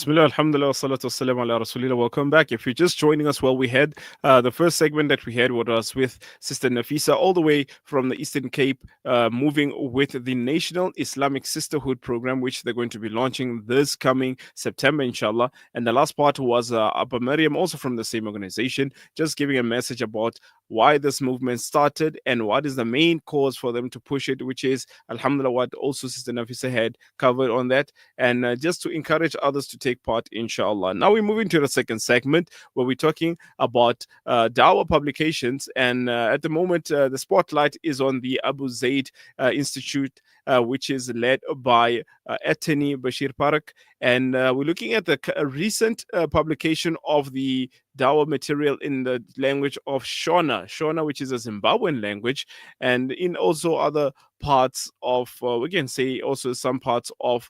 Bismillah, alhamdulillah, salatu wassalamu ala rasulillah. Welcome back. If you're just joining us, well, we had the first segment that we had was with Sister Nafisa, all the way from the Eastern Cape, moving with the National Islamic Sisterhood program, which they're going to be launching this coming September, inshallah. And the last part was Abba Maryam, also from the same organization, just giving a message about why this movement started and what is the main cause for them to push it, which is, alhamdulillah, what also Sister Nafisa had covered on that, and just to encourage others to take part, inshallah. Now we're moving to the second segment where we're talking about Dawah publications, and at the moment, the spotlight is on the Abu Zayd Institute, which is led by Attorney Basheer Paruk, and we're looking at the recent publication of the Dawah material in the language of Shona, which is a Zimbabwean language, and in also other parts of, we can say also some parts of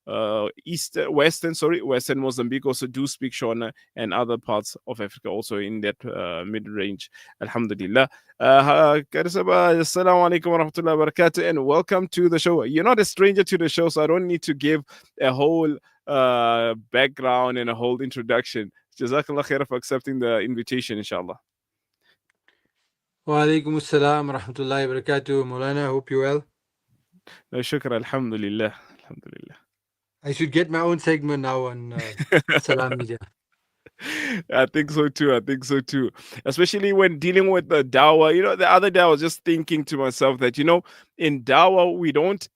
Western Mozambique also do speak Shona, and other parts of Africa also in that mid range. Alhamdulillah. Karisaba, Assalamu alaikum wa rahmatullahi wa barakatuh, and welcome to the show. You're not a stranger to the show, so I don't need to give a whole background and a whole introduction. Jazakallah khair for accepting the invitation, inshallah. Wa alaikum assalam wa rahmatullahi wa barakatuh. Moulana, I hope you're well. No, shukr, alhamdulillah. Alhamdulillah. I should get my own segment now on Salam Media. I think so too. I think so too. Especially when dealing with the Dawah. The other day I was just thinking to myself that, in Dawah, we don't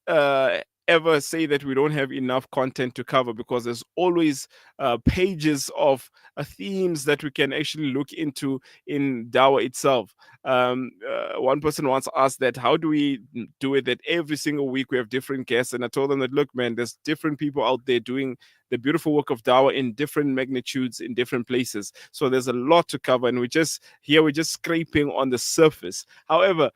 ever say that we don't have enough content to cover, because there's always pages of themes that we can actually look into in Dawah itself. One person once asked that, how do we do it that every single week we have different guests? And I told them that, look, man, there's different people out there doing the beautiful work of Dawah in different magnitudes in different places. So there's a lot to cover, and we're just scraping on the surface. However,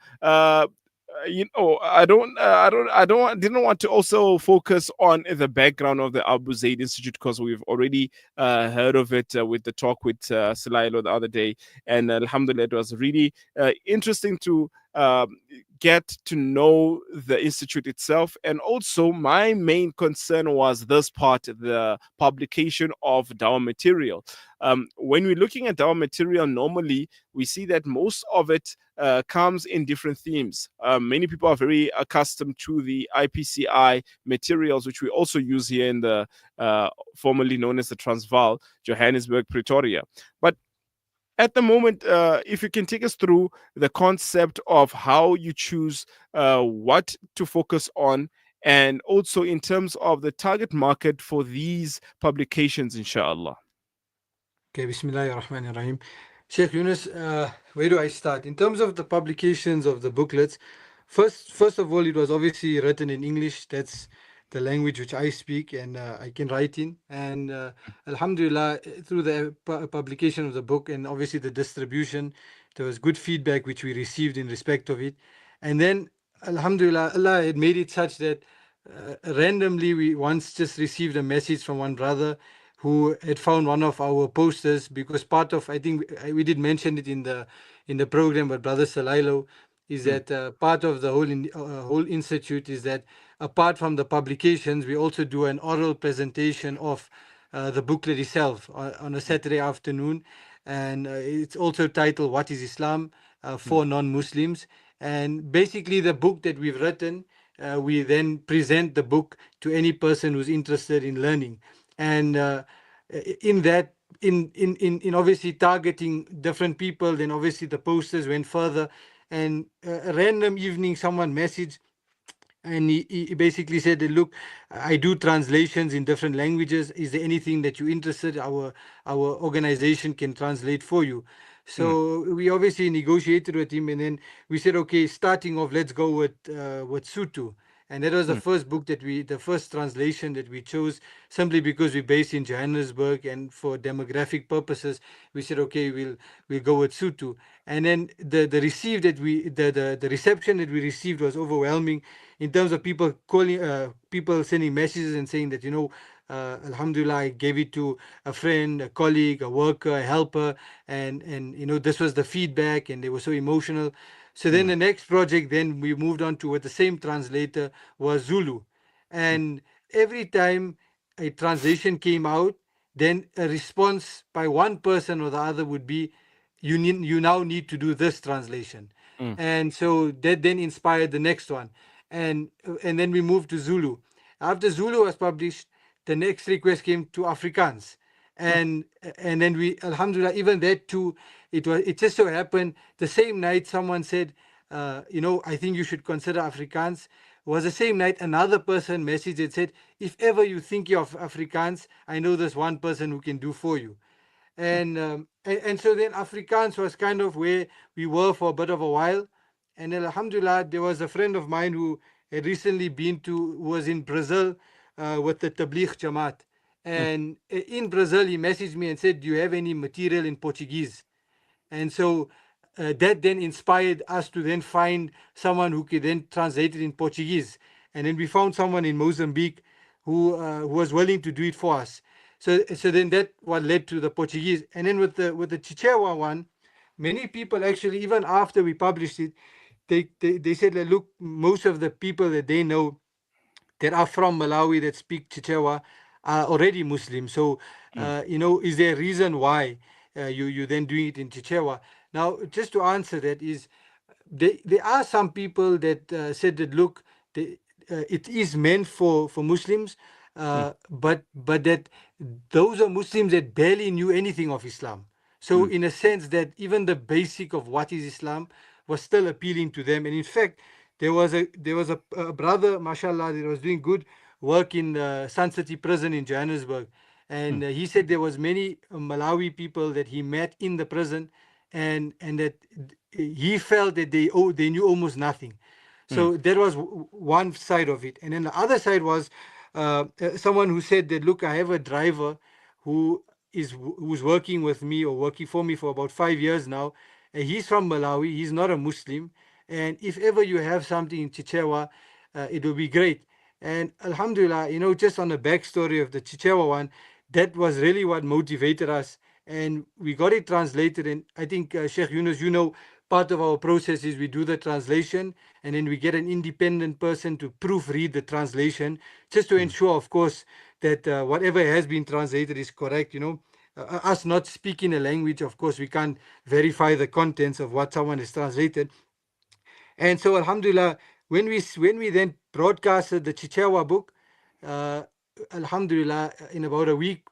didn't want to also focus on the background of the Abu Zayd Institute, because we've already heard of it with the talk with Sulailo the other day, and alhamdulillah, it was really interesting to get to know the institute itself. And also, my main concern was this part, the publication of Dawah material. When we're looking at Dawah material, normally we see that most of it comes in different themes. Many people are very accustomed to the IPCI materials, which we also use here in the formerly known as the Transvaal, Johannesburg, Pretoria. But at the moment, if you can take us through the concept of how you choose what to focus on, and also in terms of the target market for these publications, inshallah. Okay, Bismillahir Rahmanir Rahim. Sheikh Yunus, where do I start? In terms of the publications of the booklets, first of all, it was obviously written in English. That's the language which I speak and I can write in. And Alhamdulillah, through the publication of the book and obviously the distribution, there was good feedback which we received in respect of it. And then, Alhamdulillah, Allah had made it such that randomly we once just received a message from one brother who had found one of our posters, because part of, I think we did mention it in the program, but Brother Salailo, is that part of the whole institute is that apart from the publications, we also do an oral presentation of the booklet itself on a Saturday afternoon, and it's also titled "What is Islam for Non-Muslims?" And basically, the book that we've written, we then present the book to any person who's interested in learning. And in that, in obviously targeting different people, then obviously the posters went further. And a random evening, someone messaged, and he basically said, look, I do translations in different languages. Is there anything that you're interested? Our organization can translate for you. So we obviously negotiated with him, and then we said, okay, starting off, let's go with Sutu. And that was the first book the first translation that we chose, simply because we're based in Johannesburg, and for demographic purposes, we said, okay, we'll go with Sutu. And then the reception that we received was overwhelming, in terms of people calling, people sending messages and saying that, Alhamdulillah, I gave it to a friend, a colleague, a worker, a helper, and this was the feedback, and they were so emotional. So then the next project, then we moved on to with the same translator, was Zulu. And every time a translation came out, then a response by one person or the other would be, you now need to do this translation. mm, And so that then inspired the next one. And then we moved to Zulu. After Zulu was published, the next request came to Afrikaans. mm, And then we, alhamdulillah, even that too, it just so happened the same night someone said, I think you should consider Afrikaans. Was the same night another person messaged and said, if ever you think of Afrikaans, I know there's one person who can do for you. And so then Afrikaans was kind of where we were for a bit of a while. And then alhamdulillah, there was a friend of mine who had recently who was in Brazil with the Tabligh Jamaat. mm, And in Brazil, he messaged me and said, do you have any material in Portuguese? And so that then inspired us to then find someone who could then translate it in Portuguese. And then we found someone in Mozambique who was willing to do it for us. So then that what led to the Portuguese. And then with the Chichewa one, many people actually, even after we published it, they said that, look, most of the people that they know that are from Malawi that speak Chichewa are already Muslim. So, mm, is there a reason why you then doing it in Chichewa? Now, just to answer that is, there are some people that said that, look, it is meant for Muslims, mm, but that those are Muslims that barely knew anything of Islam. So mm, in a sense that even the basic of what is Islam was still appealing to them. And in fact, a brother, mashallah, that was doing good work in the Sun City prison in Johannesburg. mm, And he said there was many Malawi people that he met in the prison, and that he felt that they knew almost nothing. mm, So that was one side of it. And then the other side was someone who said that, look, I have a driver who who's working with me or working for me for about 5 years now. And he's from Malawi. He's not a Muslim. And if ever you have something in Chichewa, it will be great. And Alhamdulillah, just on the backstory of the Chichewa one, that was really what motivated us. And we got it translated. And I think, Sheikh Yunus, part of our process is we do the translation and then we get an independent person to proofread the translation, just to mm, ensure, of course, that whatever has been translated is correct. Us not speaking a language, of course, we can't verify the contents of what someone has translated. And so, Alhamdulillah, when we then broadcasted the Chichewa book, uh, Alhamdulillah, in about a week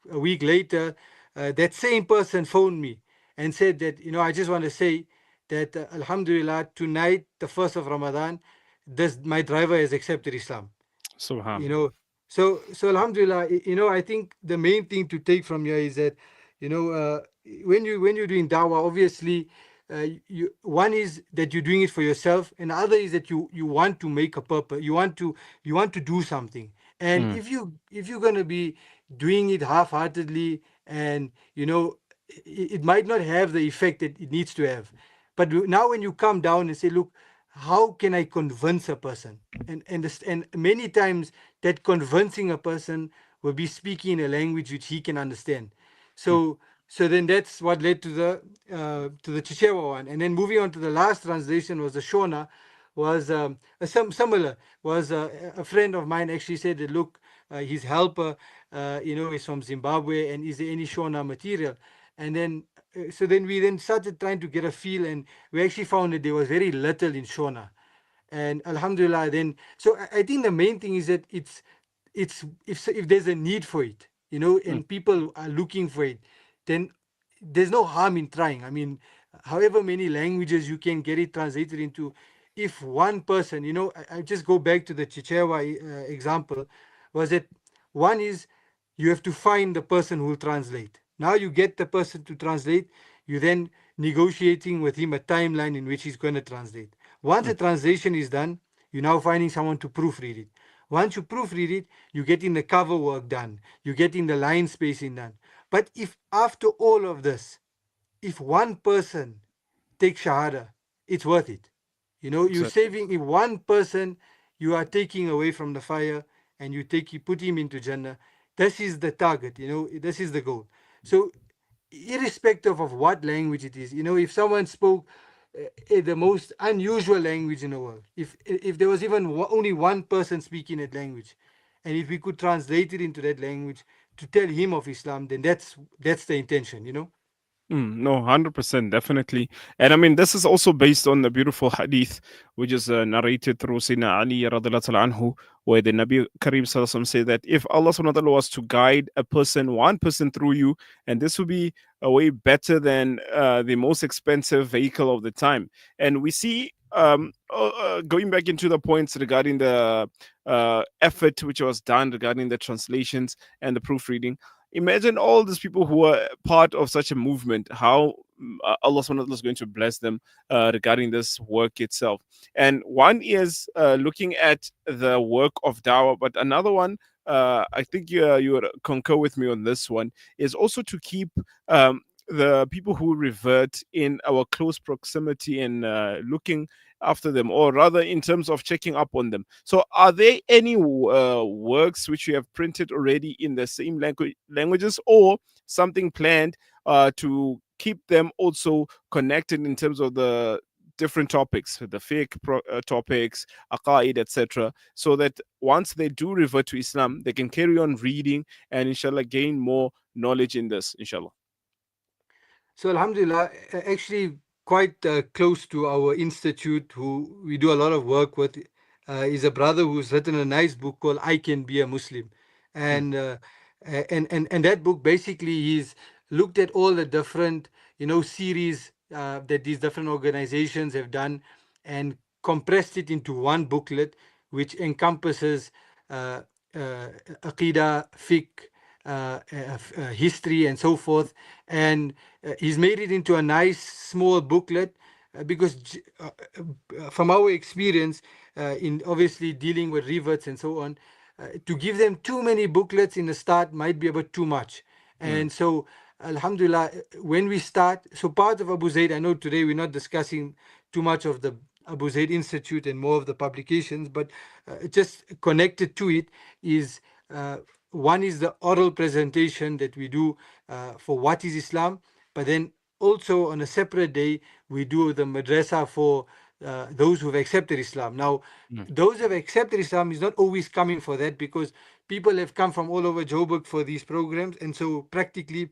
later, that same person phoned me and said that, I just want to say that Alhamdulillah, tonight, the first of Ramadan, this my driver has accepted Islam. you subhanallah. know so alhamdulillah, I think the main thing to take from here is that, you know uh, when you're doing dawah, obviously, one is that you're doing it for yourself, and the other is that you want to make a purpose, you want to do something. And Mm, if you're going to be doing it half-heartedly, and it might not have the effect that it needs to have. But now when you come down and say, look, how can I convince a person? And many times that convincing a person will be speaking a language which he can understand. mm, So so then that's what led to the Chichewa one. And then moving on to the last translation was the Shona. Was similar. Was a friend of mine actually said that, look, his helper is from Zimbabwe, and is there any Shona material? And then so then we then started trying to get a feel, and we actually found that there was very little in Shona. And alhamdulillah, then, so I think the main thing is that if there's a need for it, mm, and people are looking for it, then there's no harm in trying. I mean, however many languages you can get it translated into, if one person, I just go back to the Chichewa example, was that one is, you have to find the person who will translate. Now you get the person to translate, you then negotiating with him a timeline in which he's going to translate. Once the mm, translation is done, you're now finding someone to proofread it. Once you proofread it, you're getting the cover work done, you're getting the line spacing done. But if after all of this, if one person takes Shahada, it's worth it. You're exactly. saving, if one person you are taking away from the fire, and you put him into Jannah. This is the target, this is the goal. So irrespective of what language it is, if someone spoke the most unusual language in the world, if there was even only one person speaking that language, and if we could translate it into that language to tell him of Islam, then that's the intention, you know. No, 100%, definitely. And I mean, this is also based on the beautiful hadith, which is narrated through Sayyidina Ali radiallahu ta'ala anhu, where the Nabi Kareem sallallahu alaihi wasallam say that if Allah subhanahu wa ta'ala was to guide a person, one person through you, and this would be a way better than the most expensive vehicle of the time. And we see, going back into the points regarding the effort which was done regarding the translations and the proofreading. Imagine all these people who are part of such a movement, how Allah subhanahu wa ta'ala is going to bless them regarding this work itself. And one is looking at the work of dawah, but another one, I think you would concur with me on this one, is also to keep the people who revert in our close proximity and looking after them, or rather in terms of checking up on them. So are there any works which you have printed already in the same languages, or something planned to keep them also connected in terms of the different topics, the topics, aqaid, etc., so that once they do revert to Islam, they can carry on reading and inshallah gain more knowledge in this, inshallah. So Alhamdulillah, actually quite close to our institute, who we do a lot of work with, is a brother who's written a nice book called "I Can Be a Muslim," Mm, and and that book basically he's looked at all the different series that these different organizations have done, and compressed it into one booklet, which encompasses uh, uh, aqidah, fiqh, history, and so forth. And he's made it into a nice small booklet because from our experience in obviously dealing with reverts and so on, to give them too many booklets in the start might be a bit too much. mm, And so Alhamdulillah, when we start, so part of Abu Zayd, I know today we're not discussing too much of the Abu Zayd Institute and more of the publications, but just connected to it is one is the oral presentation that we do for what is Islam, but then also on a separate day we do the madrasa for those who've accepted Islam. Now, mm, those who have accepted Islam is not always coming for that, because people have come from all over Joburg for these programs, and so practically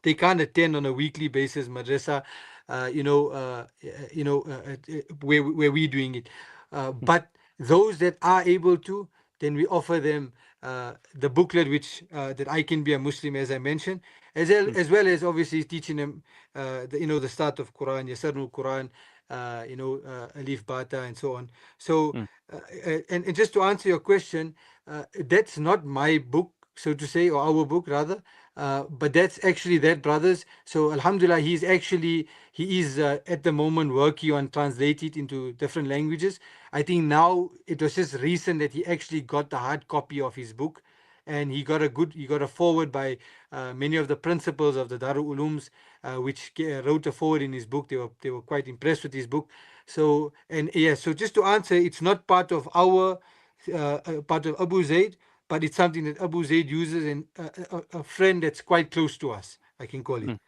they can't attend on a weekly basis madrasa, where we're doing it. mm, But those that are able to, then we offer them the booklet, which that I Can Be a Muslim, as I mentioned, mm, as well as obviously teaching them, the start of Quran, Yasarnul Quran, Alif Bata, and so on. So, mm, and just to answer your question, that's not my book, so to say, or our book rather, but that's actually that brother's. So Alhamdulillah, he is at the moment working on translate it into different languages. I think now it was just recent that he actually got the hard copy of his book, and he got a forward by many of the principals of the Darul Ulums, which wrote a forward in his book. They were quite impressed with his book. So, and yeah, so just to answer, it's not part of our part of Abu Zaid, but it's something that Abu Zaid uses, and a friend that's quite close to us, I can call it. mm.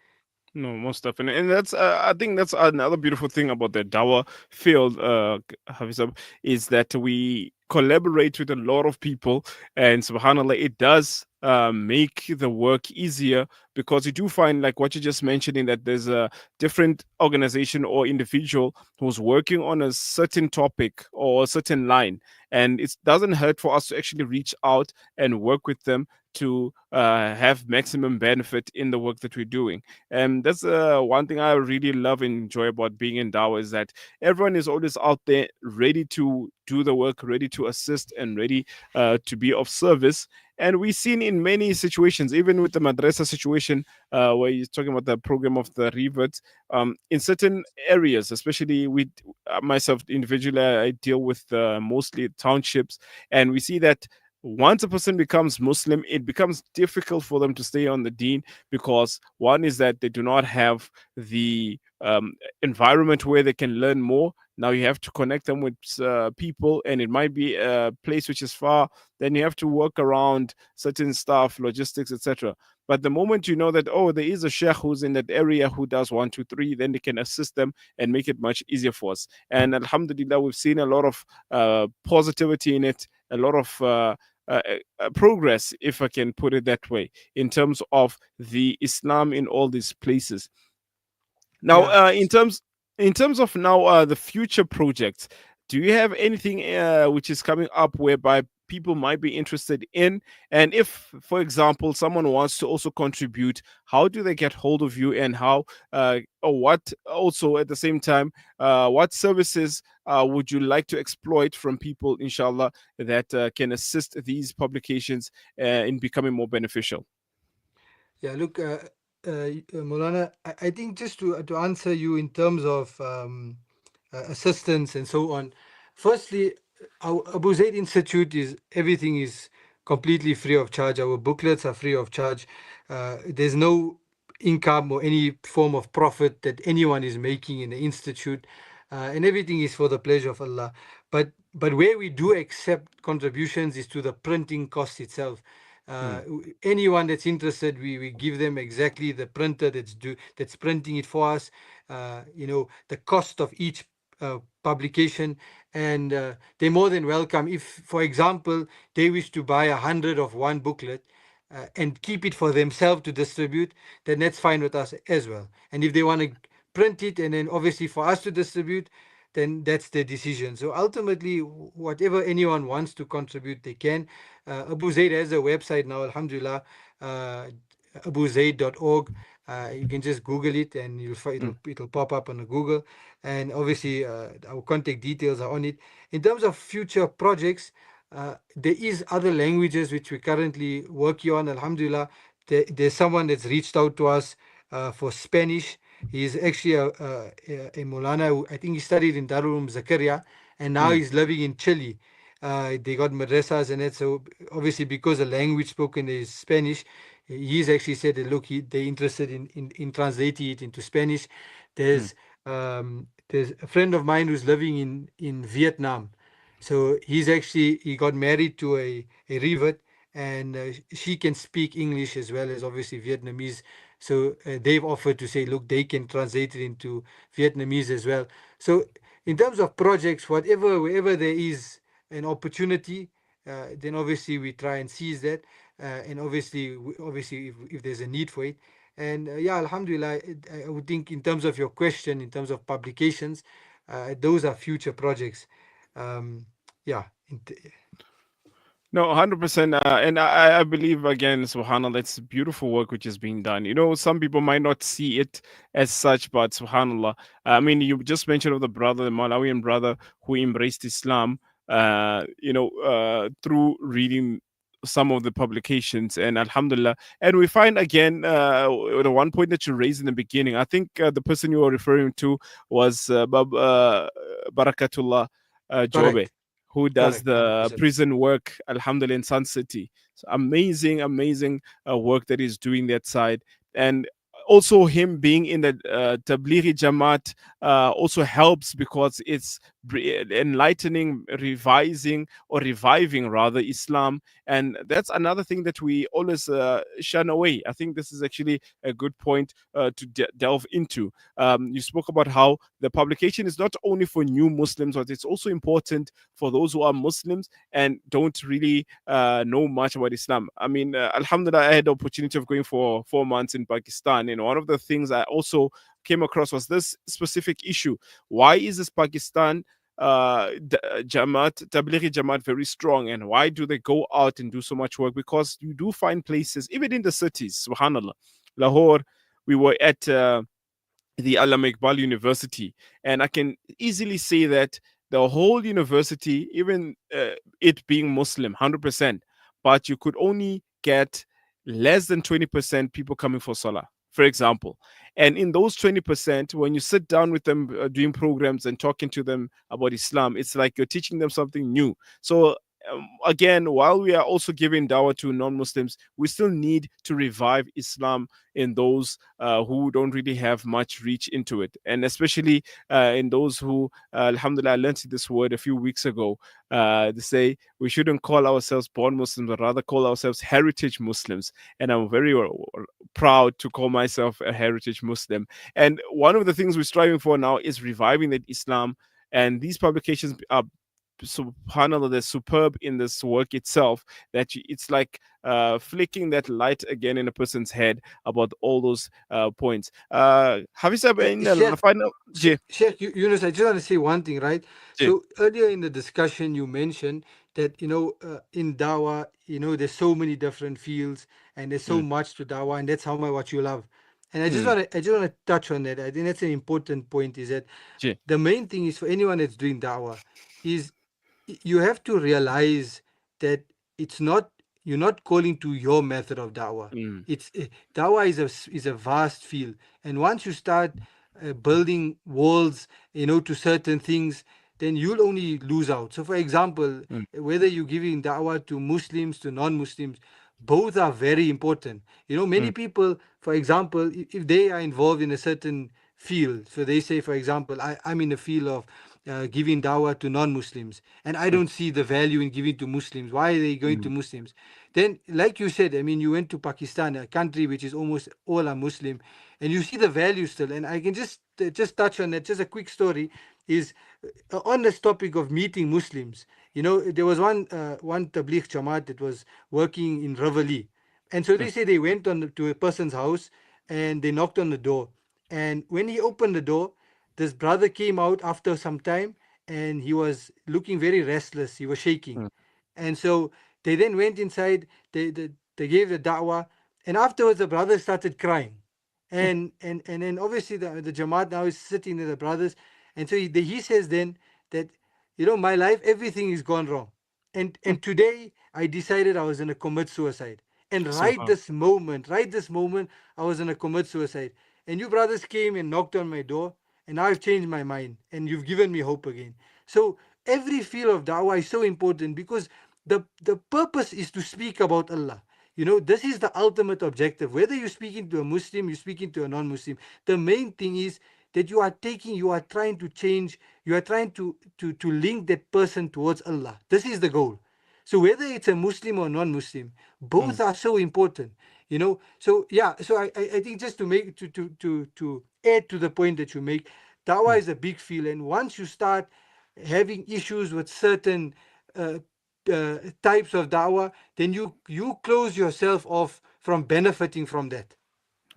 No, most definitely, and that's I think that's another beautiful thing about the Dawa field, Hafizab, is that we collaborate with a lot of people, and Subhanallah, it does make the work easier, because you do find, like what you just mentioning, that there's a different organization or individual who's working on a certain topic or a certain line, and it doesn't hurt for us to actually reach out and work with them to have maximum benefit in the work that we're doing. And that's one thing I really love and enjoy about being in Dawa, is that everyone is always out there ready to do the work, ready to assist, and ready to be of service. And we've seen in many situations, even with the madrasa situation, where you're talking about the program of the reverts, in certain areas, especially with myself individually, I deal with mostly townships, and we see that once a person becomes Muslim, it becomes difficult for them to stay on the deen, because one is that they do not have the environment where they can learn more. Now you have to connect them with people, and it might be a place which is far. Then you have to work around certain stuff, logistics, etc. But the moment you know that, oh, there is a sheikh who's in that area who does one, two, three, then they can assist them and make it much easier for us. And Alhamdulillah, we've seen a lot of positivity in it, a lot of progress, if I can put it that way, in terms of the Islam in all these places. Now, Yeah. in terms of now the future projects, do you have anything which is coming up whereby people might be interested in? And if, for example, someone wants to also contribute, how do they get hold of you, and how or what also at the same time, what services would you like to exploit from people, inshallah, that can assist these publications in becoming more beneficial? Yeah, look, Molana, I think just to answer you in terms of assistance and so on. Firstly, our Abu Zayd Institute is everything is completely free of charge. Our booklets are free of charge. There's no income or any form of profit that anyone is making in the institute, and everything is for the pleasure of Allah. But where we do accept contributions is to the printing cost itself. Mm, Anyone that's interested, we give them exactly the printer that's printing it for us. The cost of each publication, and they're more than welcome. If, for example, they wish to buy 100 of one booklet and keep it for themselves to distribute, then that's fine with us as well. And if they want to print it and then obviously for us to distribute, then that's their decision. So ultimately, whatever anyone wants to contribute, they can. Abu Zaid has a website now, Alhamdulillah, uh, abuzaid.org. You can just Google it and mm, it'll pop up on the Google. And obviously, our contact details are on it. In terms of future projects, there is other languages which we're currently working on. Alhamdulillah, there's someone that's reached out to us for Spanish. He's actually a Mulana. I think he studied in Darul Zakaria, and now mm, he's living in Chile. They got madrasas and that. So obviously, because the language spoken is Spanish, he's actually said that look, they're interested in translating it into Spanish. mm, There's a friend of mine who's living in Vietnam. So he got married to a revert, and she can speak English as well as obviously Vietnamese. So they've offered to say, look, they can translate it into Vietnamese as well. So in terms of projects, wherever there is an opportunity, then obviously we try and seize that, and obviously if there's a need for it. And yeah, Alhamdulillah, I would think in terms of your question, in terms of publications, those are future projects. Um, yeah, No, 100%. And I believe, again, subhanAllah, it's beautiful work which is being done. You know, some people might not see it as such, but subhanAllah. I mean, you just mentioned of the brother, the Malawian brother who embraced Islam, through reading some of the publications, and alhamdulillah. And we find again, the one point that you raised in the beginning, I think the person you were referring to was Barakatullah Jobe, correct, who does correct, the 100%. prison work, Alhamdulillah, in Sun City. So amazing, amazing work that he's doing that side. And also him being in the Tablighi Jamaat also helps because it's enlightening, revising or reviving rather Islam. And that's another thing that we always shun away. I think this is actually a good point to delve into. You spoke about how the publication is not only for new Muslims, but it's also important for those who are Muslims and don't really know much about Islam. I mean, Alhamdulillah, I had the opportunity of going for 4 months in Pakistan, and one of the things I also came across was this specific issue. Why is this Pakistan Jamaat, Tablighi Jamaat very strong, and why do they go out and do so much work? Because you do find places, even in the cities, subhanallah, Lahore, we were at the Allama Iqbal University, and I can easily say that the whole university, even it being Muslim, 100%, but you could only get less than 20% people coming for Salah, for example. And in those 20%, when you sit down with them doing programs and talking to them about Islam, it's like you're teaching them something new. So again, while we are also giving dawah to non-Muslims, we still need to revive Islam in those who don't really have much reach into it, and especially in those who, Alhamdulillah, I learned this word a few weeks ago. They say we shouldn't call ourselves born Muslims, but rather call ourselves heritage Muslims. And I'm very proud to call myself a heritage Muslim. And one of the things we're striving for now is reviving that Islam. And these publications are subhanallah, there's superb in this work itself, that it's like flicking that light again in a person's head about all those points. Havisa, in the Sheikh, final, J, Sheikh Yunus, I just want to say one thing, right? J, So earlier in the discussion, you mentioned that in Dawah, there's so many different fields and there's so mm, much to Dawah, and that's how much what you love. And mm, I just want to touch on that. I think that's an important point. Is that J, the main thing is for anyone that's doing Dawah, is you have to realize that it's not you're not calling to your method of da'wah. mm, Da'wah is a vast field, and once you start building walls, to certain things, then you'll only lose out. So, for example, mm, whether you're giving da'wah to Muslims, to non-Muslims, both are very important. Many mm, people, for example, if they are involved in a certain field, so they say, for example, I'm in the field of giving dawah to non-Muslims, and I mm, don't see the value in giving to Muslims. Why are they going to mm, Muslims? Then, like you said, I mean, you went to Pakistan, a country which is almost all are Muslim, and you see the value still. And I can just touch on that. Just a quick story is on this topic of meeting Muslims. There was one Tabligh Jamaat that was working in Ravali, and so mm, they say they went to a person's house and they knocked on the door. And when he opened the door, this brother came out after some time and he was looking very restless. He was shaking. mm, And so they then went inside, they gave the da'wah, and afterwards the brother started crying. mm, And then obviously the Jamaat now is sitting with the brothers. And so he says then that, my life, everything is gone wrong. mm. And today I decided I was going to commit suicide. And Subhan. right this moment, I was going to commit suicide. And you brothers came and knocked on my door, and I've changed my mind, and you've given me hope again. So every field of da'wah is so important because the purpose is to speak about Allah. This is the ultimate objective. Whether you're speaking to a Muslim, you're speaking to a non-Muslim, the main thing is that you are trying to change, you are trying to link that person towards Allah. This is the goal. So whether it's a Muslim or non-Muslim, Mm, both are so important. So yeah, so I think just to make to add to the point that you make, dawah mm, is a big field, and once you start having issues with certain uh, types of dawah, then you close yourself off from benefiting from that.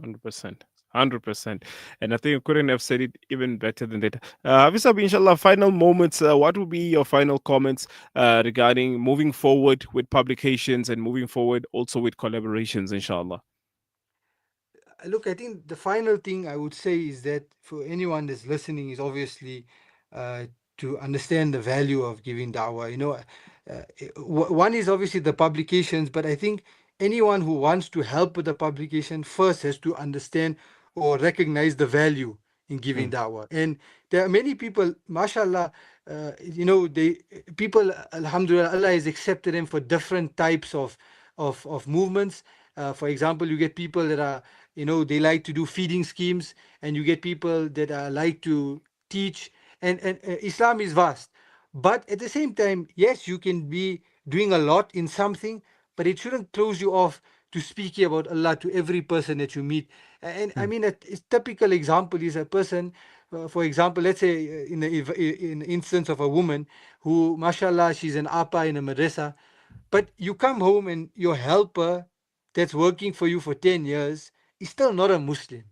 100%. 100%. And I think you couldn't have said it even better than that. Havisa, inshallah, final moments. What will be your final comments regarding moving forward with publications and moving forward also with collaborations, inshallah? Look, I think the final thing I would say is that for anyone that's listening is obviously uh, to understand the value of giving da'wah. One is obviously the publications, but I think anyone who wants to help with the publication first has to understand or recognize the value in giving Mm, da'wah. And there are many people, mashallah, they people, alhamdulillah, Allah has accepted them for different types of movements. For example, you get people that are, they like to do feeding schemes, and you get people that like to teach, and Islam is vast. But at the same time, yes, you can be doing a lot in something, but it shouldn't close you off to speaking about Allah to every person that you meet. And I mm, mean, a typical example is a person, for example, let's say in the instance of a woman who, mashallah, she's an apa in a madrasa, but you come home and your helper that's working for you for 10 years is still not a Muslim.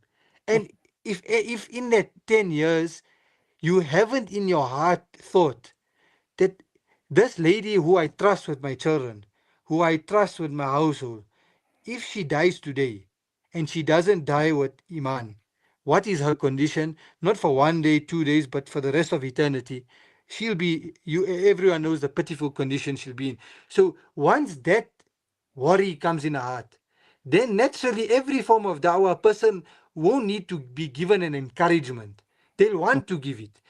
mm, And if in that 10 years you haven't in your heart thought that this lady who I trust with my children, who I trust with my household, if she dies today and she doesn't die with Iman, what is her condition? Not for 1 day, 2 days, but for the rest of eternity. She'll be, everyone knows the pitiful condition she'll be in. So once that worry comes in her heart, then naturally every form of da'wah person won't need to be given an encouragement. They'll mm, want to give it.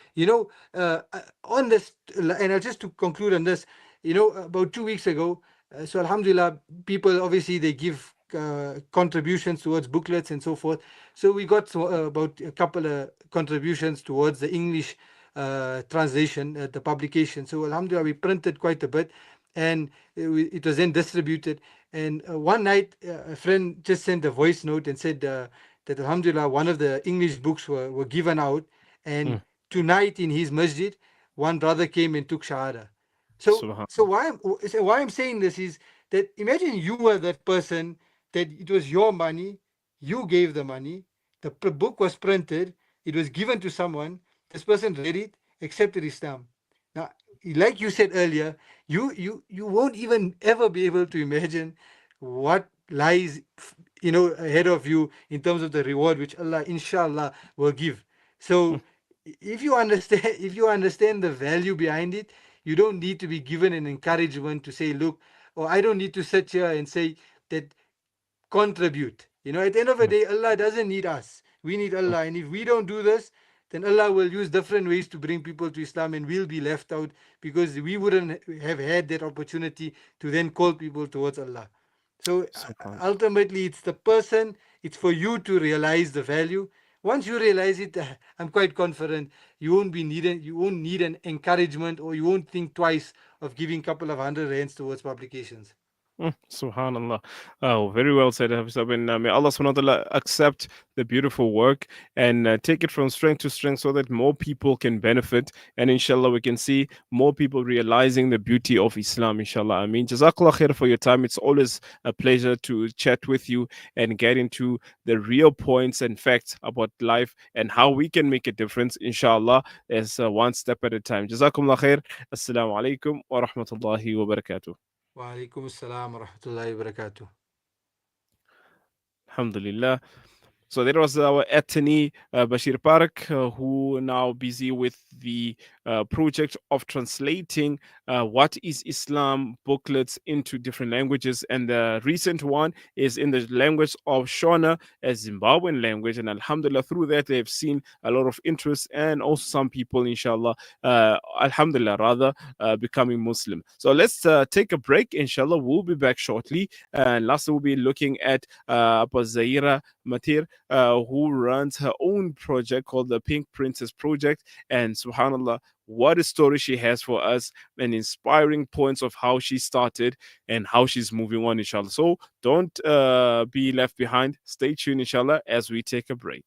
On this, and I'll just to conclude on this, about 2 weeks ago, so Alhamdulillah, people obviously they give contributions towards booklets and so forth. So we got about a couple of contributions towards the English translation, the publication. So Alhamdulillah, we printed quite a bit, and it was then distributed. And one night, a friend just sent a voice note and said that Alhamdulillah, one of the English books were given out, and mm. tonight in his masjid, one brother came and took Shahada. So why I'm saying this is that imagine you were that person, that it was your money, you gave the money, the book was printed, it was given to someone, this person read it, accepted Islam. Now, like you said earlier, you won't even ever be able to imagine what lies ahead of you in terms of the reward which Allah inshallah will give. So if you understand if you understand the value behind it, you don't need to be given an encouragement to say, look, or I don't need to sit here and say that contribute. At the end of the day, Allah doesn't need us. We need Allah. And if we don't do this, then Allah will use different ways to bring people to Islam and we'll be left out because we wouldn't have had that opportunity to then call people towards Allah. So ultimately, it's the person, it's for you to realize the value. Once you realize it, I'm quite confident you won't need an encouragement, or you won't think twice of giving a couple of 100 rands towards publications. Subhanallah. Oh, very well said, Hafiz. And may Allah subhanahu wa ta'ala accept the beautiful work and take it from strength to strength so that more people can benefit. And inshallah, we can see more people realizing the beauty of Islam, inshallah. I mean, Jazakallah khair for your time. It's always a pleasure to chat with you and get into the real points and facts about life and how we can make a difference, inshallah, as one step at a time. Jazakumullah khair. Assalamu alaikum wa rahmatullahi wa barakatuh. Wa alaikum assalam wa rahmatullahi wa barakatuh. Alhamdulillah. So that was our Attorney Basheer Paruk, who now busy with the project of translating what is Islam booklets into different languages. And the recent one is in the language of Shona, a Zimbabwean language. And Alhamdulillah, through that, they've seen a lot of interest and also some people, inshallah, Alhamdulillah, rather, becoming Muslim. So let's take a break, inshallah. We'll be back shortly. And last, we'll be looking at Zaira Matir, who runs her own project called the Pink Princess Project. And subhanallah, what a story she has for us, and inspiring points of how she started and how she's moving on, inshallah. So don't be left behind. Stay tuned, inshallah, as we take a break.